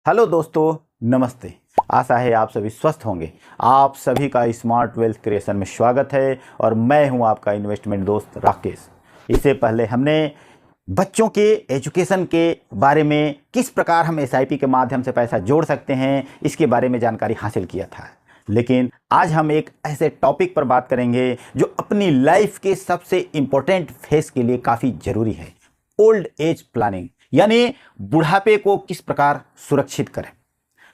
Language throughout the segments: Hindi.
हेलो दोस्तों, नमस्ते। आशा है आप सभी स्वस्थ होंगे। आप सभी का स्मार्ट वेल्थ क्रिएशन में स्वागत है और मैं हूं आपका इन्वेस्टमेंट दोस्त राकेश। इससे पहले हमने बच्चों के एजुकेशन के बारे में, किस प्रकार हम एसआईपी के माध्यम से पैसा जोड़ सकते हैं, इसके बारे में जानकारी हासिल किया था। लेकिन आज हम एक ऐसे टॉपिक पर बात करेंगे जो अपनी लाइफ के सबसे इम्पोर्टेंट फेज के लिए काफ़ी ज़रूरी है। ओल्ड एज प्लानिंग, यानी बुढ़ापे को किस प्रकार सुरक्षित करें।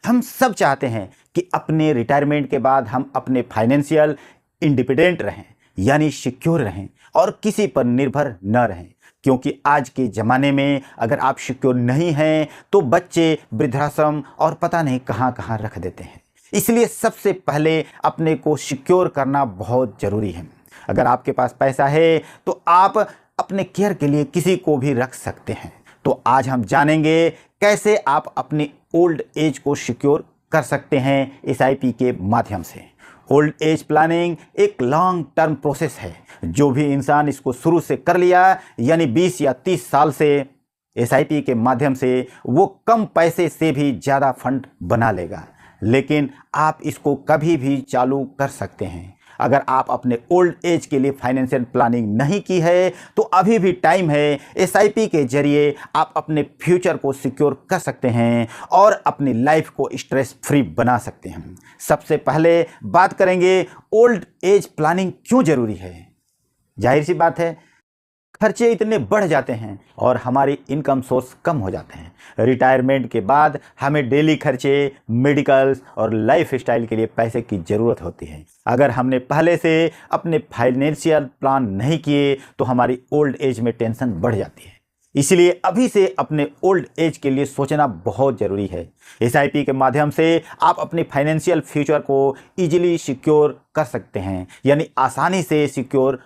हम सब चाहते हैं कि अपने रिटायरमेंट के बाद हम अपने फाइनेंशियल इंडिपेंडेंट रहें, यानी सिक्योर रहें और किसी पर निर्भर न रहें। क्योंकि आज के ज़माने में अगर आप सिक्योर नहीं हैं तो बच्चे वृद्धाश्रम और पता नहीं कहां कहां रख देते हैं। इसलिए सबसे पहले अपने को सिक्योर करना बहुत ज़रूरी है। अगर आपके पास पैसा है तो आप अपने केयर के लिए किसी को भी रख सकते हैं। तो आज हम जानेंगे कैसे आप अपनी ओल्ड एज को सिक्योर कर सकते हैं एसआईपी के माध्यम से। ओल्ड एज प्लानिंग एक लॉन्ग टर्म प्रोसेस है। जो भी इंसान इसको शुरू से कर लिया, यानी 20 या 30 साल से एसआईपी के माध्यम से, वो कम पैसे से भी ज़्यादा फंड बना लेगा। लेकिन आप इसको कभी भी चालू कर सकते हैं। अगर आप अपने ओल्ड एज के लिए फाइनेंशियल प्लानिंग नहीं की है तो अभी भी टाइम है। एसआईपी के जरिए आप अपने फ्यूचर को सिक्योर कर सकते हैं और अपनी लाइफ को स्ट्रेस फ्री बना सकते हैं। सबसे पहले बात करेंगे ओल्ड एज प्लानिंग क्यों ज़रूरी है। जाहिर सी बात है, खर्चे इतने बढ़ जाते हैं और हमारी इनकम सोर्स कम हो जाते हैं। रिटायरमेंट के बाद हमें डेली खर्चे, मेडिकल्स और लाइफ स्टाइल के लिए पैसे की ज़रूरत होती है। अगर हमने पहले से अपने फाइनेंशियल प्लान नहीं किए तो हमारी ओल्ड एज में टेंशन बढ़ जाती है। इसलिए अभी से अपने ओल्ड एज के लिए सोचना बहुत ज़रूरी है। एसआईपी के माध्यम से आप अपने फाइनेंशियल फ्यूचर को इजीली सिक्योर कर सकते हैं, यानी आसानी से सिक्योर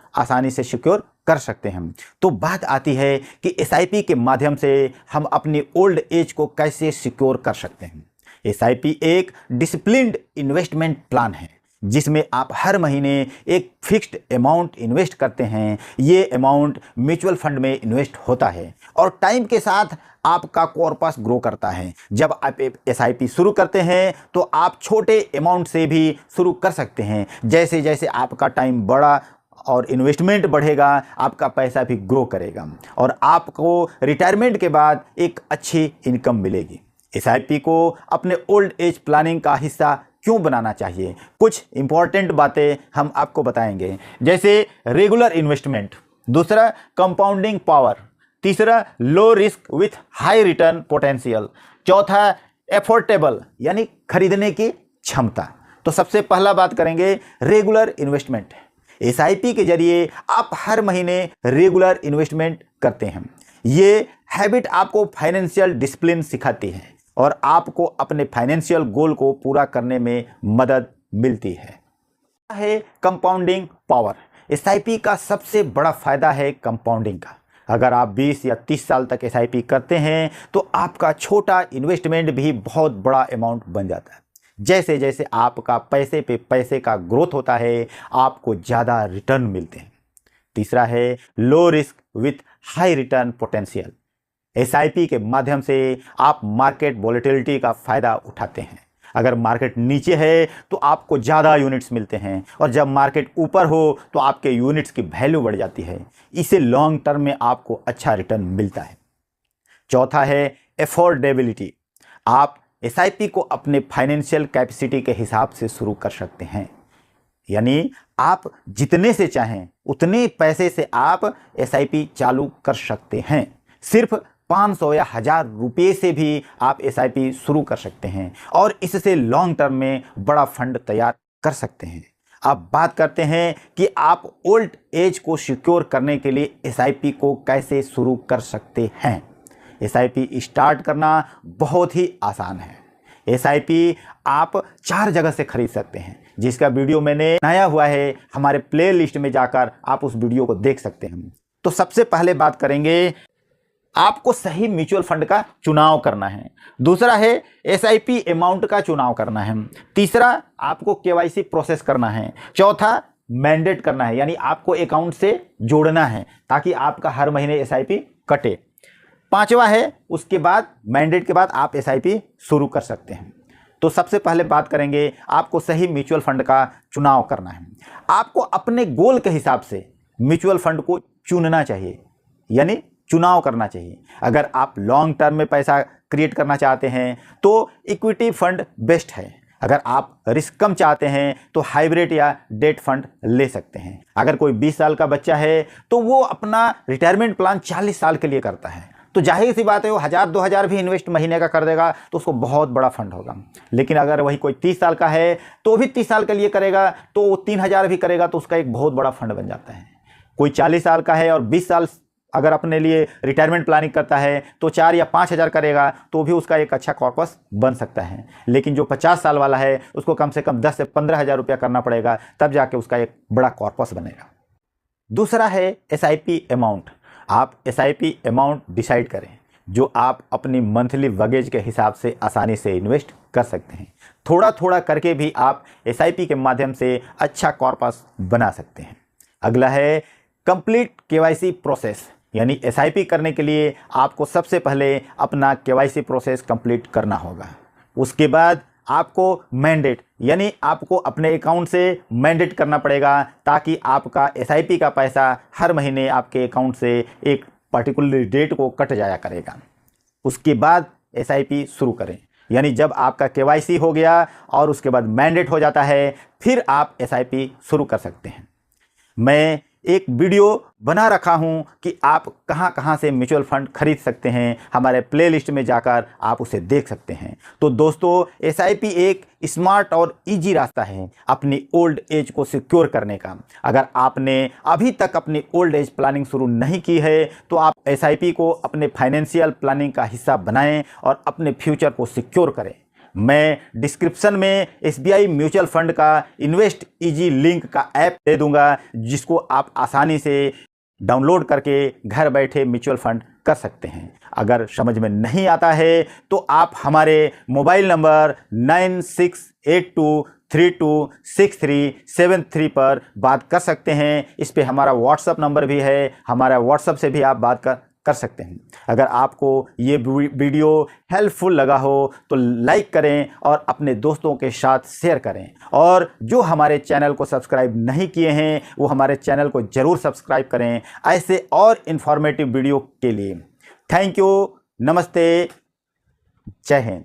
कर सकते हैं। तो बात आती है कि एसआईपी के माध्यम से हम अपनी ओल्ड एज को कैसे सिक्योर कर सकते हैं। एसआईपी एक डिसिप्लिन्ड इन्वेस्टमेंट प्लान है जिसमें आप हर महीने एक फिक्स्ड अमाउंट इन्वेस्ट करते हैं। ये अमाउंट म्यूचुअल फंड में इन्वेस्ट होता है और टाइम के साथ आपका कॉर्पस ग्रो करता है। जब आप एसआईपी शुरू करते हैं तो आप छोटे अमाउंट से भी शुरू कर सकते हैं। जैसे जैसे आपका टाइम बढ़ा और इन्वेस्टमेंट बढ़ेगा, आपका पैसा भी ग्रो करेगा और आपको रिटायरमेंट के बाद एक अच्छी इनकम मिलेगी। एसआईपी को अपने ओल्ड एज प्लानिंग का हिस्सा क्यों बनाना चाहिए, कुछ इंपॉर्टेंट बातें हम आपको बताएंगे। जैसे रेगुलर इन्वेस्टमेंट, दूसरा कंपाउंडिंग पावर, तीसरा low risk with high return potential, चौथा एफोर्डेबल यानी खरीदने की क्षमता। तो सबसे पहला बात करेंगे रेगुलर इन्वेस्टमेंट। एसआईपी के जरिए आप हर महीने रेगुलर इन्वेस्टमेंट करते हैं। ये हैबिट आपको फाइनेंशियल डिसिप्लिन सिखाती है और आपको अपने फाइनेंशियल गोल को पूरा करने में मदद मिलती है। कंपाउंडिंग पावर, एसआईपी का सबसे बड़ा फायदा है कंपाउंडिंग का। अगर आप 20 या 30 साल तक एसआईपी करते हैं तो आपका छोटा इन्वेस्टमेंट भी बहुत बड़ा अमाउंट बन जाता है। जैसे जैसे आपका पैसे पे पैसे का ग्रोथ होता है, आपको ज़्यादा रिटर्न मिलते हैं। तीसरा है low risk with high return potential. SIP के माध्यम से आप मार्केट वॉलेटिलिटी का फ़ायदा उठाते हैं। अगर मार्केट नीचे है तो आपको ज़्यादा यूनिट्स मिलते हैं और जब मार्केट ऊपर हो तो आपके यूनिट्स की वैल्यू बढ़ जाती है। इससे लॉन्ग टर्म में आपको अच्छा रिटर्न मिलता है। चौथा है एफोर्डेबिलिटी। आप एसआईपी को अपने फाइनेंशियल कैपेसिटी के हिसाब से शुरू कर सकते हैं, यानी आप जितने से चाहें उतने पैसे से आप एसआईपी चालू कर सकते हैं। सिर्फ 500 या 1000 रुपये से भी आप एसआईपी शुरू कर सकते हैं और इससे लॉन्ग टर्म में बड़ा फंड तैयार कर सकते हैं। अब बात करते हैं कि आप ओल्ड एज को सिक्योर करने के लिए एसआईपी को कैसे शुरू कर सकते हैं। एसआईपी स्टार्ट करना बहुत ही आसान है। एसआईपी आप 4 जगह से खरीद सकते हैं, जिसका वीडियो मैंने बनाया हुआ है। हमारे प्लेलिस्ट में जाकर आप उस वीडियो को देख सकते हैं। तो सबसे पहले बात करेंगे, आपको सही म्यूचुअल फंड का चुनाव करना है। दूसरा है एसआईपी अमाउंट का चुनाव करना है। तीसरा आपको केवाईसी प्रोसेस करना है। चौथा मैंडेट करना है, यानी आपको अकाउंट से जोड़ना है ताकि आपका हर महीने एसआईपी कटे। पांचवा है, उसके बाद मैंडेट के बाद आप एसआईपी शुरू कर सकते हैं। तो सबसे पहले बात करेंगे, आपको सही म्यूचुअल फंड का चुनाव करना है। आपको अपने गोल के हिसाब से म्यूचुअल फंड को चुनना चाहिए, यानी चुनाव करना चाहिए। अगर आप लॉन्ग टर्म में पैसा क्रिएट करना चाहते हैं तो इक्विटी फंड बेस्ट है। अगर आप रिस्क कम चाहते हैं तो हाइब्रिड या डेट फंड ले सकते हैं। अगर कोई 20 साल का बच्चा है तो वो अपना रिटायरमेंट प्लान 40 साल के लिए करता है, तो जाहिर सी बात है वो 1000-2000 भी इन्वेस्ट महीने का कर देगा तो उसको बहुत बड़ा फंड होगा। लेकिन अगर वही कोई 30 साल का है तो भी 30 साल के लिए करेगा तो वो 3000 भी करेगा तो उसका एक बहुत बड़ा फंड बन जाता है। कोई 40 साल का है और 20 साल अगर अपने लिए रिटायरमेंट प्लानिंग करता है तो 4 या 5000 करेगा तो भी उसका एक अच्छा कॉर्पस बन सकता है। लेकिन जो 50 साल वाला है उसको कम से कम 10 से 15 हज़ार रुपया करना पड़ेगा, तब जाके उसका एक बड़ा कॉर्पस बनेगा। दूसरा है एसआईपी अमाउंट। आप एसआईपी अमाउंट डिसाइड करें जो आप अपनी मंथली वगेज के हिसाब से आसानी से इन्वेस्ट कर सकते हैं। थोड़ा थोड़ा करके भी आप एसआईपी के माध्यम से अच्छा कॉर्पस बना सकते हैं। अगला है कंप्लीट केवाईसी प्रोसेस, यानी एसआईपी करने के लिए आपको सबसे पहले अपना केवाईसी प्रोसेस कंप्लीट करना होगा। उसके बाद आपको मैंडेट, यानी आपको अपने अकाउंट से मैंडेट करना पड़ेगा ताकि आपका एसआईपी का पैसा हर महीने आपके अकाउंट से एक पर्टिकुलर डेट को कट जाया करेगा। उसके बाद एसआईपी शुरू करें, यानी जब आपका केवाईसी हो गया और उसके बाद मैंडेट हो जाता है फिर आप एसआईपी शुरू कर सकते हैं। मैं एक वीडियो बना रखा हूं कि आप कहां कहां से म्यूचुअल फंड खरीद सकते हैं, हमारे प्लेलिस्ट में जाकर आप उसे देख सकते हैं। तो दोस्तों, एसआईपी एक स्मार्ट और इजी रास्ता है अपनी ओल्ड एज को सिक्योर करने का। अगर आपने अभी तक अपनी ओल्ड एज प्लानिंग शुरू नहीं की है तो आप एसआईपी को अपने फाइनेंशियल प्लानिंग का हिस्सा बनाएं और अपने फ्यूचर को सिक्योर करें। मैं डिस्क्रिप्शन में एसबीआई म्यूचुअल फंड का इन्वेस्ट इजी लिंक का ऐप दे दूंगा जिसको आप आसानी से डाउनलोड करके घर बैठे म्यूचुअल फंड कर सकते हैं। अगर समझ में नहीं आता है तो आप हमारे मोबाइल नंबर 9682326373 पर बात कर सकते हैं। इस पे हमारा व्हाट्सअप नंबर भी है, हमारा व्हाट्सअप से भी आप बात कर सकते हैं। अगर आपको ये वीडियो हेल्पफुल लगा हो तो लाइक करें और अपने दोस्तों के साथ शेयर करें, और जो हमारे चैनल को सब्सक्राइब नहीं किए हैं वो हमारे चैनल को ज़रूर सब्सक्राइब करें ऐसे और इन्फॉर्मेटिव वीडियो के लिए। थैंक यू, नमस्ते, जय हिंद।